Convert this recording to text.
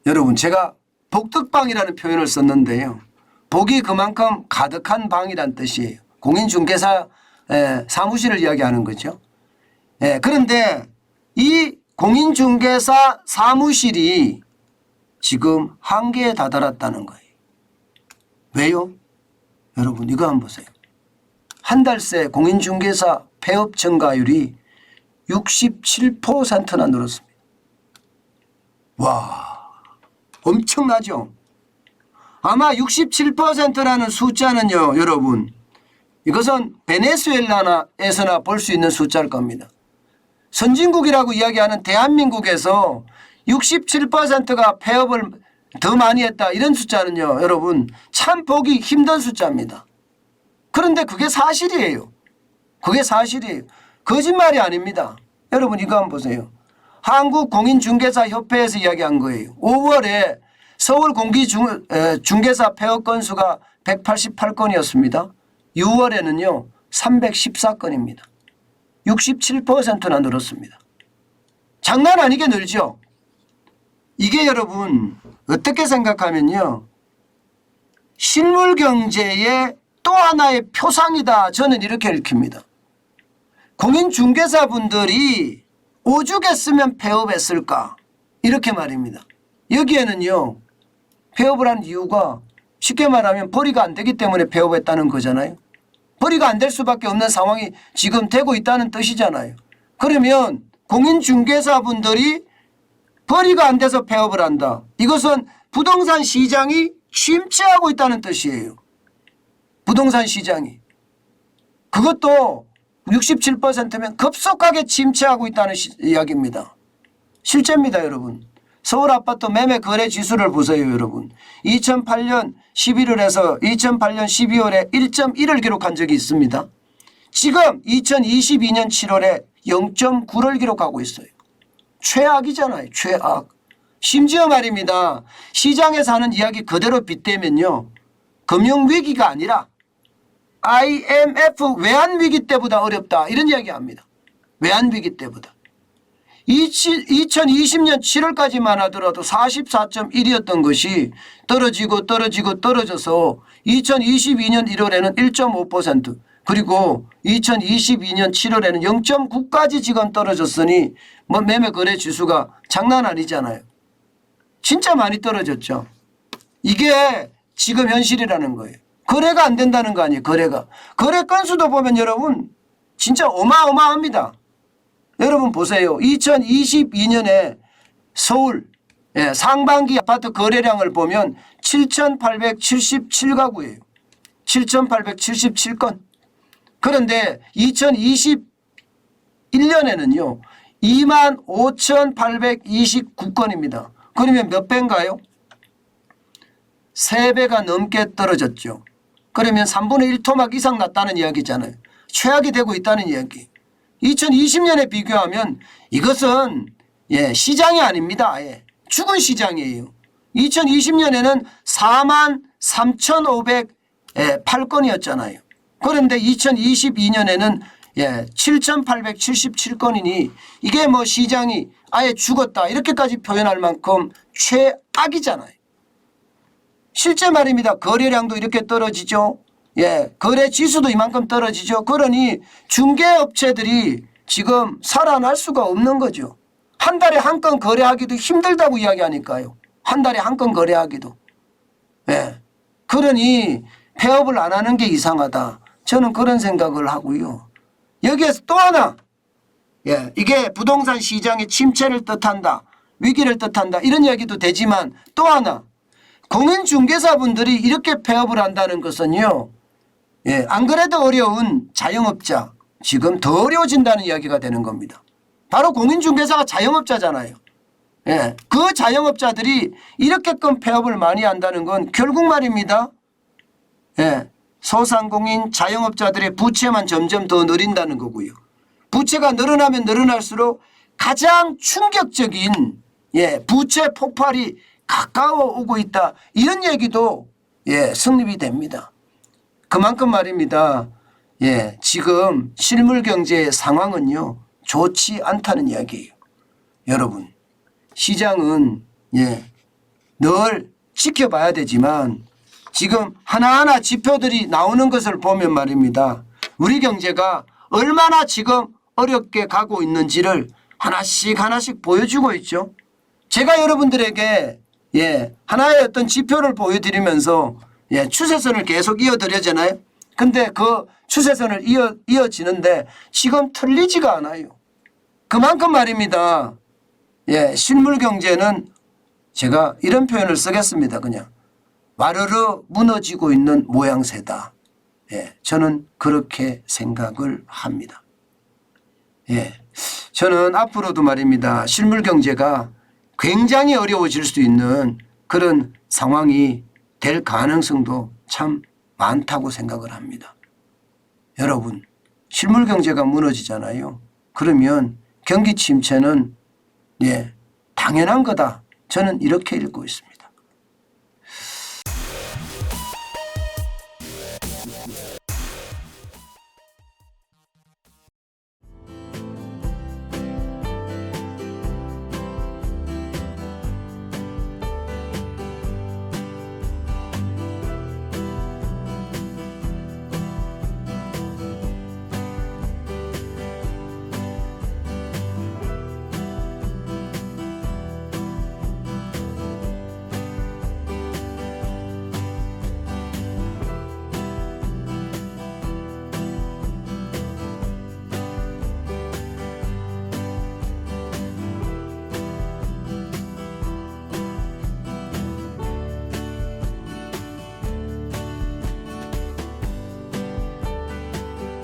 여러분 제가 복덕방이라는 표현을 썼는데요. 복이 그만큼 가득한 방이란 뜻이에요. 공인중개사 사무실을 이야기하는 거죠. 그런데 이 공인중개사 사무실이 지금 한계에 다다랐다는 거예요. 왜요? 여러분 이거 한번 보세요. 한 달 새 공인중개사 폐업 증가율이 67%나 늘었습니다. 와, 엄청나죠? 아마 67%라는 숫자는요, 여러분, 이것은 베네수엘라에서나 볼 수 있는 숫자일 겁니다. 선진국이라고 이야기하는 대한민국에서 67%가 폐업을 더 많이 했다. 이런 숫자는요, 여러분, 참 보기 힘든 숫자입니다. 그런데 그게 사실이에요. 그게 사실이에요. 거짓말이 아닙니다. 여러분 이거 한번 보세요. 한국공인중개사협회에서 이야기한 거예요. 5월에 서울 공기중개사 폐업 건수가 188건이었습니다. 6월에는요 314건입니다. 67%나 늘었습니다. 장난 아니게 늘죠. 이게 여러분 어떻게 생각하면요, 실물경제의 또 하나의 표상이다. 저는 이렇게 읽힙니다. 공인중개사분들이 오죽했으면 폐업했을까, 이렇게 말입니다. 여기에는요 폐업을 한 이유가 쉽게 말하면 벌이가 안 되기 때문에 폐업했다는 거잖아요. 벌이가 안 될 수밖에 없는 상황이 지금 되고 있다는 뜻이잖아요. 그러면 공인중개사분들이 벌이가 안 돼서 폐업을 한다. 이것은 부동산 시장이 침체하고 있다는 뜻이에요. 부동산 시장이. 그것도 67%면 급속하게 침체하고 있다는 이야기입니다. 실제입니다, 여러분. 서울 아파트 매매 거래 지수를 보세요, 여러분. 2008년 11월에서 2008년 12월에 1.1을 기록한 적이 있습니다. 지금 2022년 7월에 0.9를 기록하고 있어요. 최악이잖아요, 최악. 심지어 말입니다. 시장에서 하는 이야기 그대로 빗대면요, 금융위기가 아니라 IMF 외환위기 때보다 어렵다, 이런 이야기합니다. 외환위기 때보다. 2020년 7월까지만 하더라도 44.1이었던 것이 떨어져서 2022년 1월에는 1.5%, 그리고 2022년 7월에는 0.9까지 지금 떨어졌으니 뭐 매매 거래 지수가 장난 아니잖아요. 진짜 많이 떨어졌죠. 이게 지금 현실이라는 거예요. 거래가 안 된다는 거 아니에요. 거래 건수도 보면 여러분 진짜 어마어마합니다. 여러분 보세요. 2022년에 서울 상반기 아파트 거래량을 보면 7,877가구예요. 7,877건. 그런데 2021년에는요 25,829건입니다. 그러면 몇 배인가요? 3배가 넘게 떨어졌죠. 그러면 3분의 1 토막 이상 났다는 이야기잖아요. 최악이 되고 있다는 이야기. 2020년에 비교하면 이것은 시장이 아닙니다. 아예 죽은 시장이에요. 2020년에는 43,508건이었잖아요. 그런데 2022년에는 7,877건이니 이게 뭐 시장이 아예 죽었다 이렇게까지 표현할 만큼 최악이잖아요. 실제 말입니다. 거래량도 이렇게 떨어지죠. 거래 지수도 이만큼 떨어지죠. 그러니 중개업체들이 지금 살아날 수가 없는 거죠. 한 달에 한 건 거래하기도 힘들다고 이야기하니까요. 한 달에 한 건 거래하기도. 그러니 폐업을 안 하는 게 이상하다. 저는 그런 생각을 하고요. 여기에서 또 하나, 이게 부동산 시장의 침체를 뜻한다, 위기를 뜻한다, 이런 이야기도 되지만 또 하나, 공인중개사분들이 이렇게 폐업을 한다는 것은요, 안 그래도 어려운 자영업자 지금 더 어려워진다는 이야기가 되는 겁니다. 바로 공인중개사가 자영업자잖아요. 그 자영업자들이 이렇게끔 폐업을 많이 한다는 건 결국 말입니다. 소상공인 자영업자들의 부채만 점점 더 늘린다는 거고요. 부채가 늘어나면 늘어날수록 가장 충격적인 부채 폭발이 가까워 오고 있다, 이런 얘기도 성립이 됩니다. 그만큼 말입니다. 지금 실물 경제의 상황은요 좋지 않다는 이야기예요. 여러분 시장은 늘 지켜봐야 되지만 지금 하나하나 지표들이 나오는 것을 보면 말입니다. 우리 경제가 얼마나 지금 어렵게 가고 있는지를 하나씩 보여주고 있죠. 제가 여러분들에게 하나의 어떤 지표를 보여드리면서 추세선을 계속 이어드려잖아요. 근데 그 추세선을 이어지는데 지금 틀리지가 않아요. 그만큼 말입니다. 실물 경제는 제가 이런 표현을 쓰겠습니다. 그냥 와르르 무너지고 있는 모양새다. 저는 그렇게 생각을 합니다. 저는 앞으로도 말입니다. 실물 경제가 굉장히 어려워질 수 있는 그런 상황이 될 가능성도 참 많다고 생각을 합니다. 여러분, 실물 경제가 무너지잖아요. 그러면 경기 침체는 당연한 거다. 저는 이렇게 읽고 있습니다.